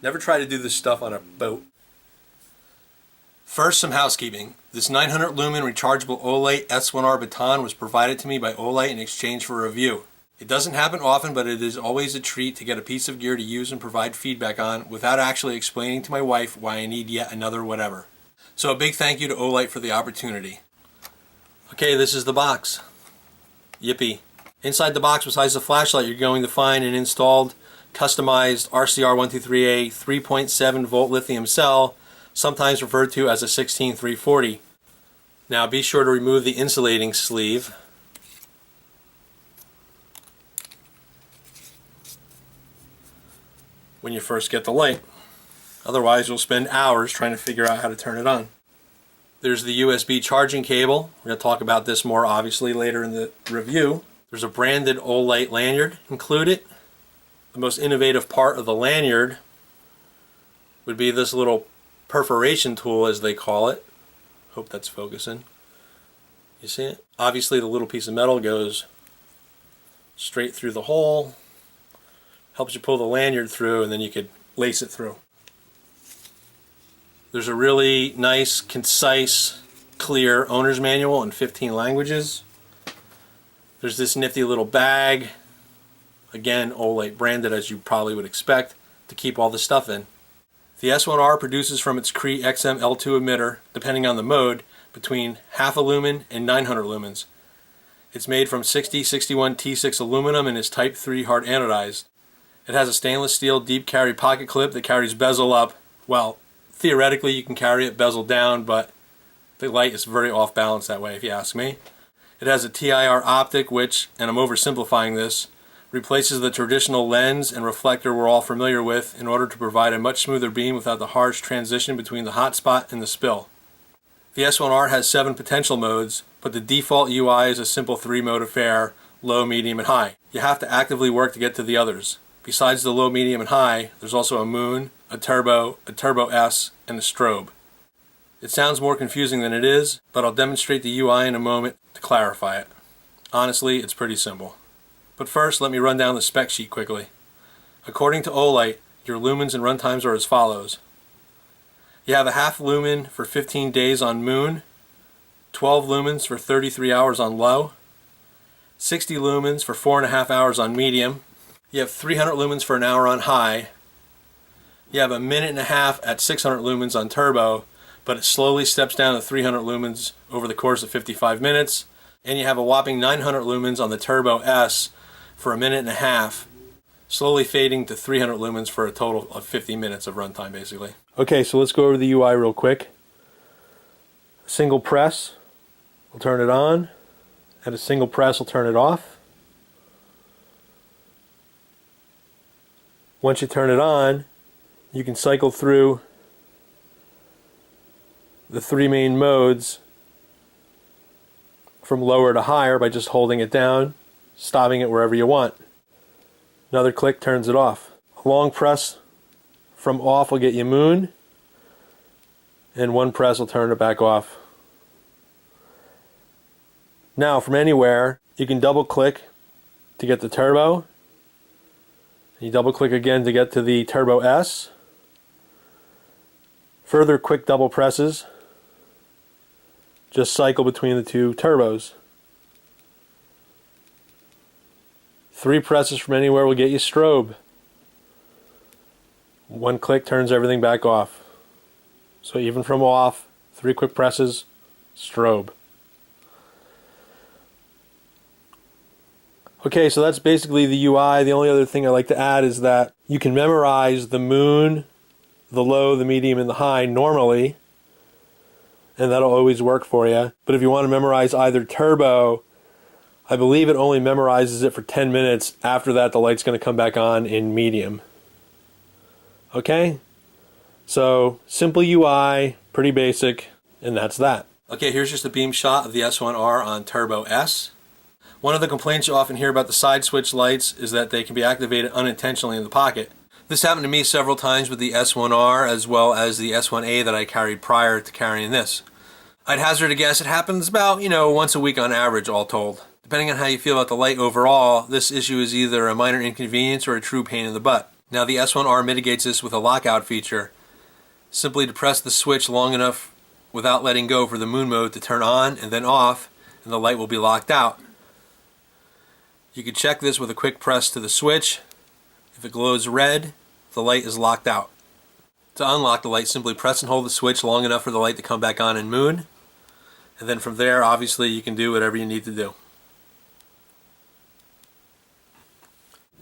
Never try to do this stuff on a boat. First, some housekeeping. This 900 lumen rechargeable Olight S1R Baton was provided to me by Olight in exchange for a review. It doesn't happen often, but it is always a treat to get a piece of gear to use and provide feedback on without actually explaining to my wife why I need yet another whatever. So a big thank you to Olight for the opportunity. Okay, this is the box. Yippee. Inside the box, besides the flashlight, you're going to find an installed, customized RCR123A 3.7 volt lithium cell, sometimes referred to as a 16340. Now be sure to remove the insulating sleeve. When you first get the light. Otherwise you'll spend hours trying to figure out how to turn it on. There's the USB charging cable. We're going to talk about this more obviously later in the review. There's a branded Olight lanyard included. The most innovative part of the lanyard would be this little perforation tool, as they call it. Hope that's focusing. You see it? Obviously the little piece of metal goes straight through the hole. Helps you pull the lanyard through, and then you could lace it through. There's a really nice, concise, clear owner's manual in 15 languages. There's this nifty little bag, again Olight branded as you probably would expect, to keep all the stuff in. The S1R produces from its Cree XM-L2 emitter, depending on the mode, between half a lumen and 900 lumens. It's made from 6061 T6 aluminum and is type 3 hard anodized. It has a stainless steel deep carry pocket clip that carries bezel up. Well, theoretically you can carry it bezel down, but the light is very off balance that way if you ask me. It has a TIR optic which, and I'm oversimplifying this, replaces the traditional lens and reflector we're all familiar with in order to provide a much smoother beam without the harsh transition between the hot spot and the spill. The S1R has 7 potential modes, but the default UI is a simple 3-mode affair, low, medium, and high. You have to actively work to get to the others. Besides the low, medium, and high, there's also a moon, a turbo S, and a strobe. It sounds more confusing than it is, but I'll demonstrate the UI in a moment to clarify it. Honestly, it's pretty simple. But first, let me run down the spec sheet quickly. According to Olight, your lumens and runtimes are as follows. You have a half lumen for 15 days on moon, 12 lumens for 33 hours on low, 60 lumens for 4.5 hours on medium. You have 300 lumens for an hour on high. You have a minute and a half at 600 lumens on turbo, but it slowly steps down to 300 lumens over the course of 55 minutes. And you have a whopping 900 lumens on the turbo S for a minute and a half, slowly fading to 300 lumens for a total of 50 minutes of runtime basically. Okay, so let's go over the UI real quick. A single press will turn it on, and a single press will turn it off. Once you turn it on, you can cycle through the 3 main modes from lower to higher by just holding it down, stopping it wherever you want. Another click turns it off. A long press from off will get you moon, and 1 press will turn it back off. Now from anywhere, you can double click to get the turbo. You double click again to get to the turbo S. Further quick double presses just cycle between the 2 turbos. 3 presses from anywhere will get you strobe. 1 click turns everything back off. So even from off, 3 quick presses, strobe. Okay, so that's basically the UI. The only other thing I like to add is that you can memorize the moon, the low, the medium, and the high normally, and that'll always work for you. But if you want to memorize either turbo, I believe it only memorizes it for 10 minutes. After that, the light's going to come back on in medium. Okay? So, simple UI, pretty basic, and that's that. Okay, here's just a beam shot of the S1R on turbo S. One of the complaints you often hear about the side switch lights is that they can be activated unintentionally in the pocket. This happened to me several times with the S1R as well as the S1A that I carried prior to carrying this. I'd hazard a guess it happens about, once a week on average, all told. Depending on how you feel about the light overall, this issue is either a minor inconvenience or a true pain in the butt. Now the S1R mitigates this with a lockout feature. Simply depress the switch long enough without letting go for the moon mode to turn on and then off, and the light will be locked out. You can check this with a quick press to the switch. If it glows red, the light is locked out. To unlock the light, simply press and hold the switch long enough for the light to come back on in moon. And then from there, obviously, you can do whatever you need to do.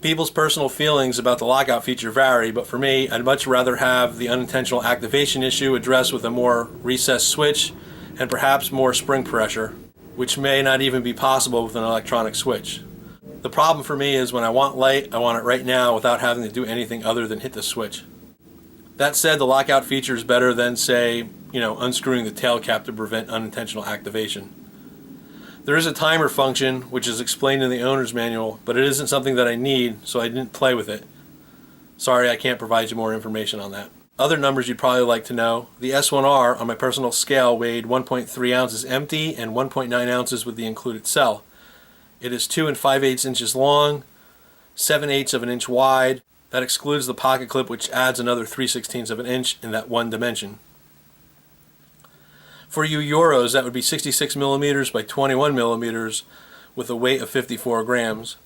People's personal feelings about the lockout feature vary, but for me, I'd much rather have the unintentional activation issue addressed with a more recessed switch and perhaps more spring pressure, which may not even be possible with an electronic switch. The problem for me is when I want light, I want it right now without having to do anything other than hit the switch. That said, the lockout feature is better than, say, unscrewing the tail cap to prevent unintentional activation. There is a timer function, which is explained in the owner's manual, but it isn't something that I need, so I didn't play with it. Sorry, I can't provide you more information on that. Other numbers you'd probably like to know: the S1R on my personal scale weighed 1.3 ounces empty and 1.9 ounces with the included cell. It is 2 5/8 inches long, 7/8 of an inch wide. That excludes the pocket clip, which adds another 3/16 of an inch in that one dimension. For you Euros, that would be 66 millimeters by 21 millimeters with a weight of 54 grams.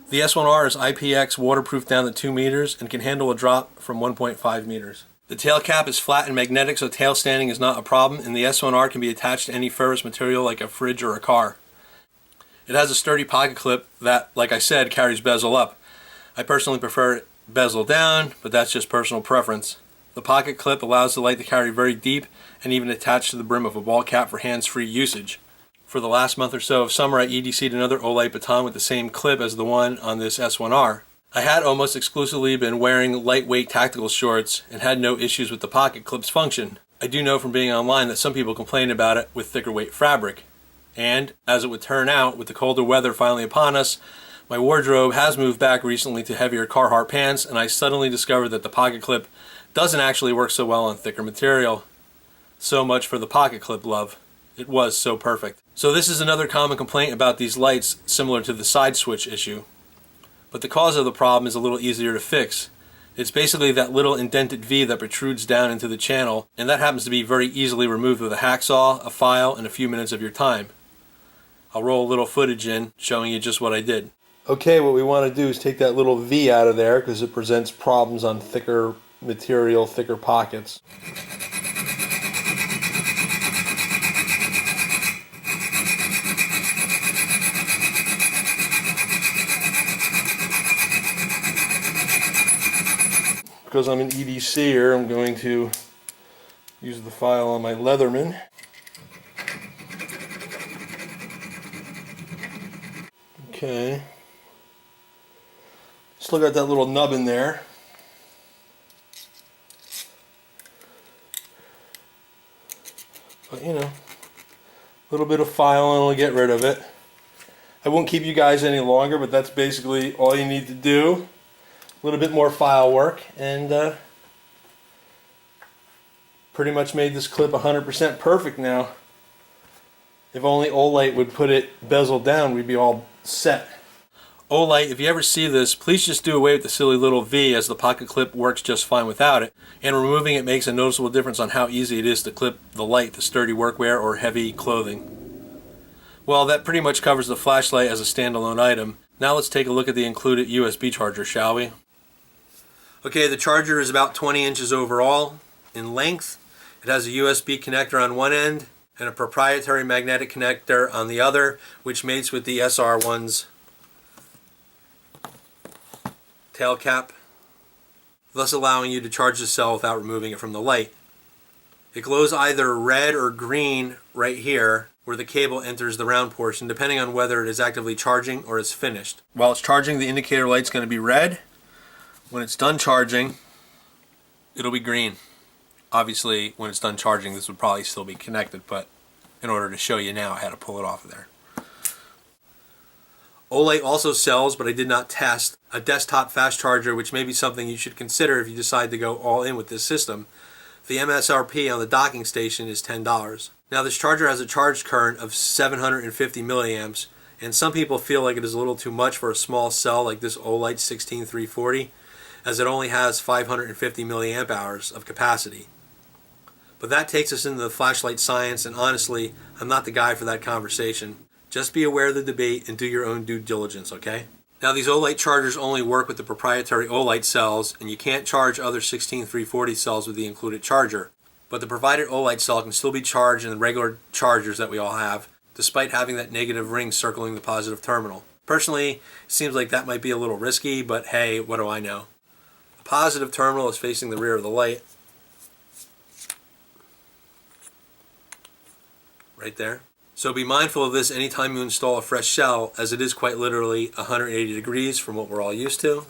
The S1R is IPX waterproof down to 2 meters and can handle a drop from 1.5 meters. The tail cap is flat and magnetic, so tail standing is not a problem, and the S1R can be attached to any ferrous material like a fridge or a car. It has a sturdy pocket clip that, like I said, carries bezel up. I personally prefer it bezel down, but that's just personal preference. The pocket clip allows the light to carry very deep and even attach to the brim of a ball cap for hands-free usage. For the last month or so of summer, I EDC'd another Olight baton with the same clip as the one on this S1R. I had almost exclusively been wearing lightweight tactical shorts and had no issues with the pocket clip's function. I do know from being online that some people complain about it with thicker weight fabric. And, as it would turn out, with the colder weather finally upon us, my wardrobe has moved back recently to heavier Carhartt pants, and I suddenly discovered that the pocket clip doesn't actually work so well on thicker material. So much for the pocket clip love. It was so perfect. So this is another common complaint about these lights, similar to the side switch issue. But the cause of the problem is a little easier to fix. It's basically that little indented V that protrudes down into the channel, and that happens to be very easily removed with a hacksaw, a file, and a few minutes of your time. I'll roll a little footage in showing you just what I did. Okay, what we want to do is take that little V out of there because it presents problems on thicker material, thicker pockets. Because I'm an EDCer, I'm going to use the file on my Leatherman. Okay. Still got that little nub in there. But a little bit of file and I'll get rid of it. I won't keep you guys any longer, but that's basically all you need to do. A little bit more file work, and pretty much made this clip 100% perfect now. If only Olight would put it bezel down, we'd be all set. Olight, if you ever see this, please just do away with the silly little V, as the pocket clip works just fine without it, and removing it makes a noticeable difference on how easy it is to clip the light to sturdy workwear or heavy clothing. Well, that pretty much covers the flashlight as a standalone item. Now let's take a look at the included USB charger, shall we? Okay, the charger is about 20 inches overall in length. It has a USB connector on one end and a proprietary magnetic connector on the other, which mates with the SR1's tail cap, thus allowing you to charge the cell without removing it from the light. It glows either red or green right here where the cable enters the round portion, depending on whether it is actively charging or is finished. While it's charging, the indicator light's going to be red. When it's done charging, it'll be green. Obviously, when it's done charging, this would probably still be connected, but in order to show you now, I had to pull it off of there. Olight also sells, but I did not test, a desktop fast charger, which may be something you should consider if you decide to go all in with this system. The MSRP on the docking station is $10. Now this charger has a charge current of 750 milliamps. and some people feel like it is a little too much for a small cell like this Olight 16340, as it only has 550 milliamp hours of capacity. But that takes us into the flashlight science, and honestly, I'm not the guy for that conversation. Just be aware of the debate and do your own due diligence, okay? Now, these Olight chargers only work with the proprietary Olight cells, and you can't charge other 16340 cells with the included charger. But the provided Olight cell can still be charged in the regular chargers that we all have, despite having that negative ring circling the positive terminal. Personally, it seems like that might be a little risky, but hey, what do I know? The positive terminal is facing the rear of the light. Right there. So be mindful of this anytime you install a fresh cell, as it is quite literally 180 degrees from what we're all used to.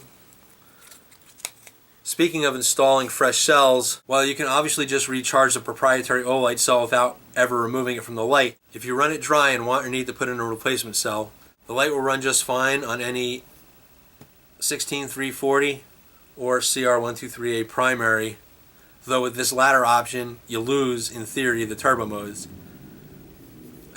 Speaking of installing fresh cells, while you can obviously just recharge the proprietary Olight cell without ever removing it from the light, if you run it dry and want or need to put in a replacement cell, the light will run just fine on any 16340 or CR123A primary, though with this latter option, you lose, in theory, the turbo modes.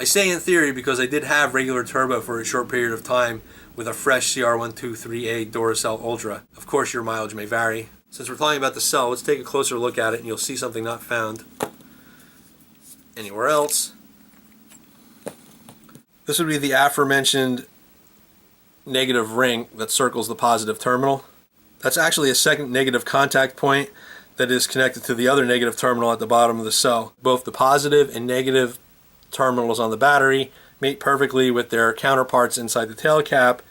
I say in theory because I did have regular turbo for a short period of time with a fresh CR123A Duracell Ultra. Of course, your mileage may vary. Since we're talking about the cell, let's take a closer look at it and you'll see something not found anywhere else. This would be the aforementioned negative ring that circles the positive terminal. That's actually a second negative contact point that is connected to the other negative terminal at the bottom of the cell. Both the positive and negative terminals on the battery mate perfectly with their counterparts inside the tail cap,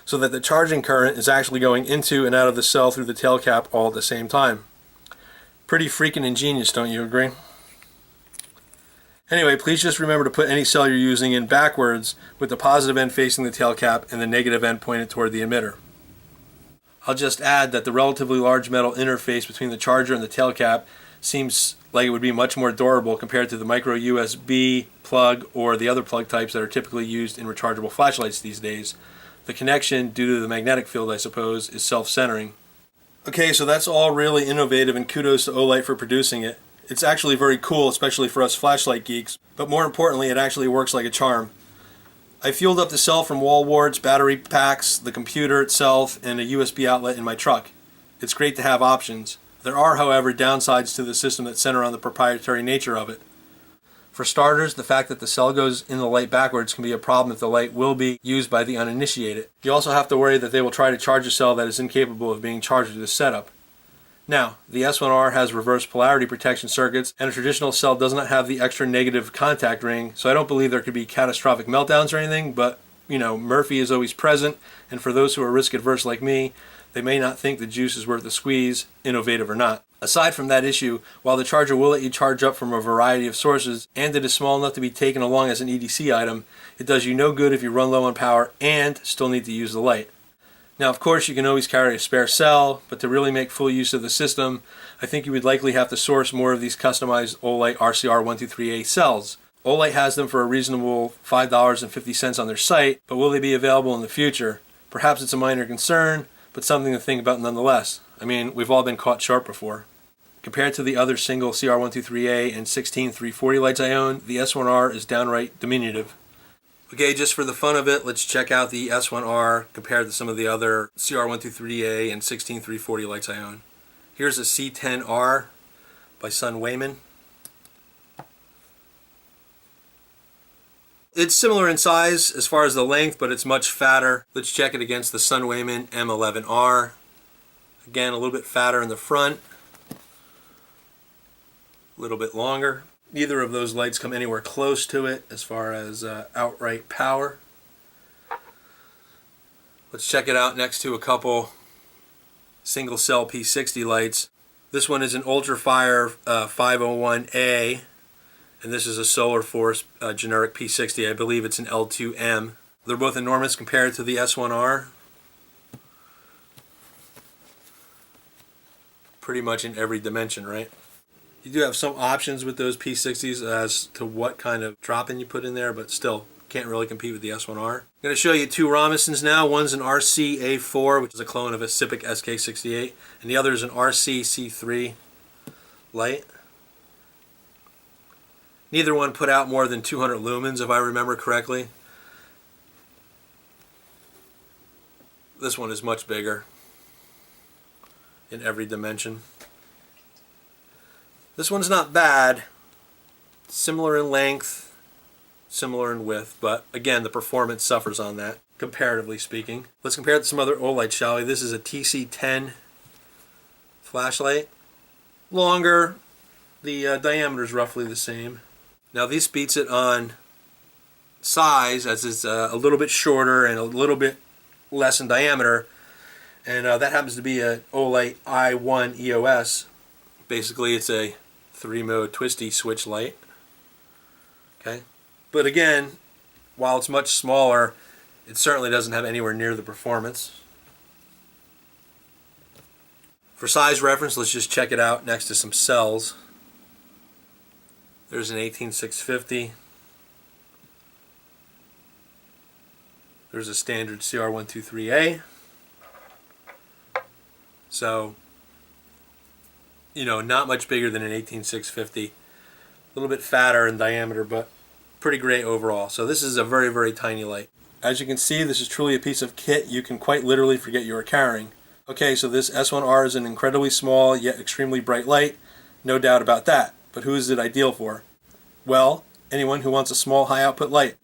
so that the charging current is actually going into and out of the cell through the tail cap all at the same time. Pretty freaking ingenious, don't you agree? Anyway, please just remember to put any cell you're using in backwards, with the positive end facing the tail cap and the negative end pointed toward the emitter. I'll just add that the relatively large metal interface between the charger and the tail cap seems like it would be much more durable compared to the micro USB plug or the other plug types that are typically used in rechargeable flashlights these days. The connection, due to the magnetic field I suppose, is self-centering. Okay, so that's all really innovative, and kudos to Olight for producing it. It's actually very cool, especially for us flashlight geeks, but more importantly, it actually works like a charm. I fueled up the cell from wall warts, battery packs, the computer itself, and a USB outlet in my truck. It's great to have options. There are, however, downsides to the system that center on the proprietary nature of it. For starters, the fact that the cell goes in the light backwards can be a problem if the light will be used by the uninitiated. You also have to worry that they will try to charge a cell that is incapable of being charged with this setup. Now, the S1R has reverse polarity protection circuits, and a traditional cell does not have the extra negative contact ring, so I don't believe there could be catastrophic meltdowns or anything, but, Murphy is always present, and for those who are risk adverse like me, they may not think the juice is worth the squeeze, innovative or not. Aside from that issue, while the charger will let you charge up from a variety of sources, and it is small enough to be taken along as an EDC item, it does you no good if you run low on power and still need to use the light. Now, of course, you can always carry a spare cell, but to really make full use of the system, I think you would likely have to source more of these customized Olight RCR123A cells. Olight has them for a reasonable $5.50 on their site, but will they be available in the future? Perhaps it's a minor concern, but something to think about nonetheless. I mean, we've all been caught short before. Compared to the other single CR123A and 16340 lights I own, the S1R is downright diminutive. Okay, just for the fun of it, let's check out the S1R compared to some of the other CR123A and 16340 lights I own. Here's a C10R by Sun Wayman. It's similar in size as far as the length, but it's much fatter. Let's check it against the Sun Wayman M11R. Again, a little bit fatter in the front, a little bit longer. Neither of those lights come anywhere close to it as far as outright power. Let's check it out next to a couple single cell P60 lights. This one is an Ultrafire 501A, and this is a Solar Force generic P60. I believe it's an L2M. They're both enormous compared to the S1R. Pretty much in every dimension, right? You do have some options with those P60s as to what kind of drop-in you put in there, but still can't really compete with the S1R. I'm going to show you two Romisons now. One's an RC-A4, which is a clone of a Sipic SK68, and the other is an RC-C3 light. Neither one put out more than 200 lumens, if I remember correctly. This one is much bigger in every dimension. This one's not bad. Similar in length, similar in width, but again, the performance suffers on that, comparatively speaking. Let's compare it to some other Olight, shall we? This is a TC10 flashlight. Longer, the diameter is roughly the same. Now this beats it on size, as it's a little bit shorter and a little bit less in diameter, and that happens to be a Olight i1 EOS. Basically, it's a 3-mode twisty switch light. Okay, but again, while it's much smaller, it certainly doesn't have anywhere near the performance. For size reference, let's just check it out next to some cells. There's an 18650. There's a standard CR123A. So, you know, not much bigger than an 18650. A little bit fatter in diameter, but pretty great overall. So this is a very, very tiny light. As you can see, this is truly a piece of kit you can quite literally forget you are carrying. Okay, so this S1R is an incredibly small yet extremely bright light. No doubt about that. But who is it ideal for? Well, anyone who wants a small high output light.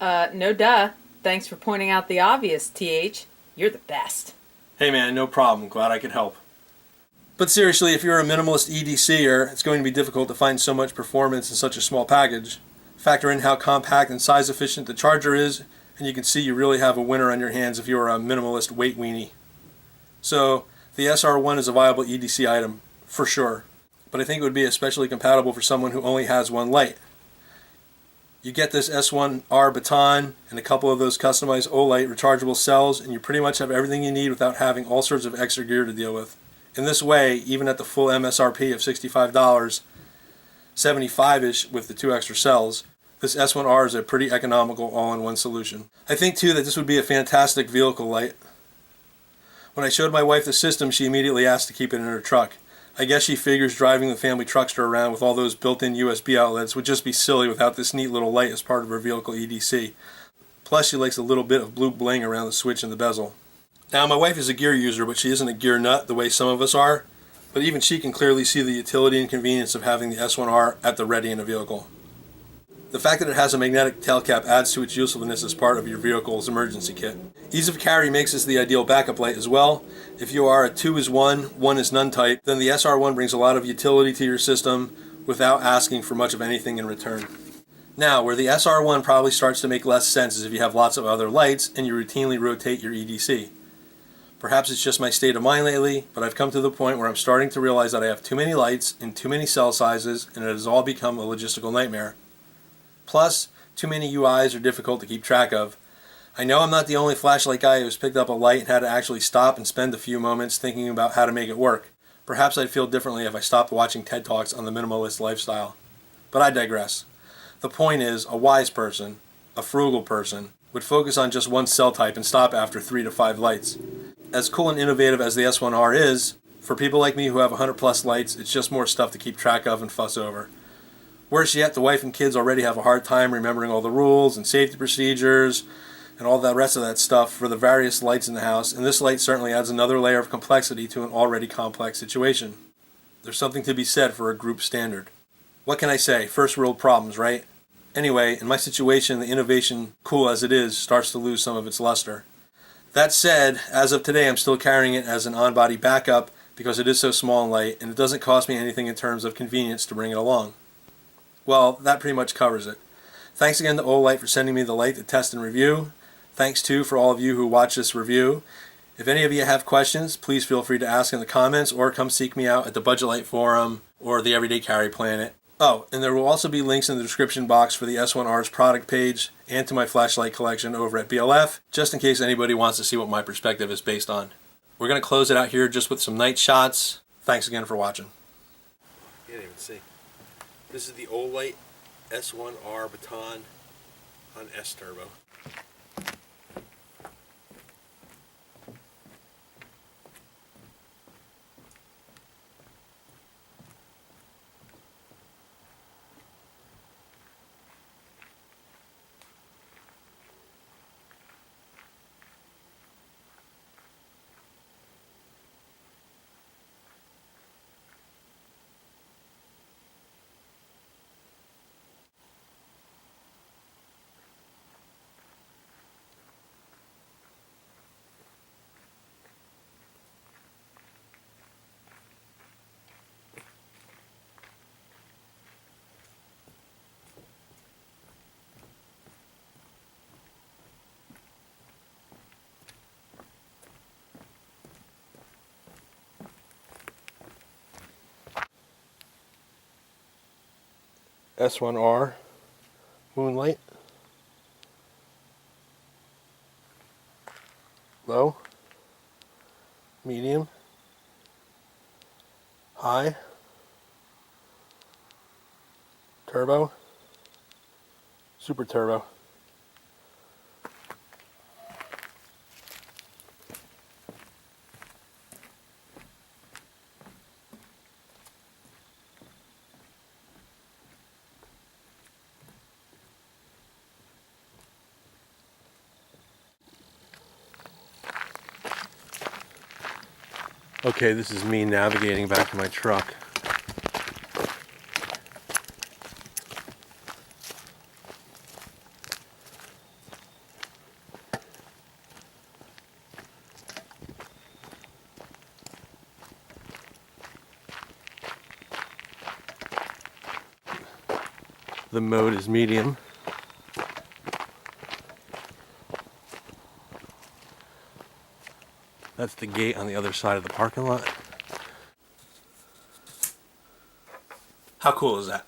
No duh. Thanks for pointing out the obvious, TH. You're the best. Hey man, no problem. Glad I could help. But seriously, if you're a minimalist EDCer, it's going to be difficult to find so much performance in such a small package. Factor in how compact and size efficient the charger is, and you can see you really have a winner on your hands if you're a minimalist weight weenie. So, the SR1 is a viable EDC item, for sure. But I think it would be especially compatible for someone who only has one light. You get this S1R Baton and a couple of those customized Olight rechargeable cells, and you pretty much have everything you need without having all sorts of extra gear to deal with. In this way, even at the full MSRP of $65, $75-ish with the 2 extra cells, this S1R is a pretty economical all-in-one solution. I think too that this would be a fantastic vehicle light. When I showed my wife the system, she immediately asked to keep it in her truck. I guess she figures driving the family truckster around with all those built-in USB outlets would just be silly without this neat little light as part of her vehicle EDC. Plus, she likes a little bit of blue bling around the switch and the bezel. Now, my wife is a gear user, but she isn't a gear nut the way some of us are. But even she can clearly see the utility and convenience of having the S1R at the ready in a vehicle. The fact that it has a magnetic tail cap adds to its usefulness as part of your vehicle's emergency kit. Ease of carry makes this the ideal backup light as well. If you are a 2 is 1, 1 is none type, then the SR1 brings a lot of utility to your system without asking for much of anything in return. Now, where the SR1 probably starts to make less sense is if you have lots of other lights and you routinely rotate your EDC. Perhaps it's just my state of mind lately, but I've come to the point where I'm starting to realize that I have too many lights in too many cell sizes, and it has all become a logistical nightmare. Plus, too many UIs are difficult to keep track of. I know I'm not the only flashlight guy who's picked up a light and had to actually stop and spend a few moments thinking about how to make it work. Perhaps I'd feel differently if I stopped watching TED Talks on the minimalist lifestyle. But I digress. The point is, a wise person, a frugal person, would focus on just one cell type and stop after 3 to 5 lights. As cool and innovative as the S1R is, for people like me who have 100 plus lights, it's just more stuff to keep track of and fuss over. Worse yet, the wife and kids already have a hard time remembering all the rules and safety procedures and all the rest of that stuff for the various lights in the house, and this light certainly adds another layer of complexity to an already complex situation. There's something to be said for a group standard. What can I say? First world problems, right? Anyway, in my situation, the innovation, cool as it is, starts to lose some of its luster. That said, as of today, I'm still carrying it as an on-body backup because it is so small and light, and it doesn't cost me anything in terms of convenience to bring it along. Well, that pretty much covers it. Thanks again to Olight for sending me the light to test and review. Thanks too for all of you who watch this review. If any of you have questions, please feel free to ask in the comments or come seek me out at the Budget Light Forum or the Everyday Carry Planet. Oh, and there will also be links in the description box for the S1R's product page and to my flashlight collection over at BLF, just in case anybody wants to see what my perspective is based on. We're going to close it out here just with some night shots. Thanks again for watching. You can't even see. This is the Olight S1R Baton on S-Turbo. S1R Moonlight. Low, medium, high, turbo, super turbo. Okay, this is me navigating back to my truck. The mode is medium. That's the gate on the other side of the parking lot. How cool is that?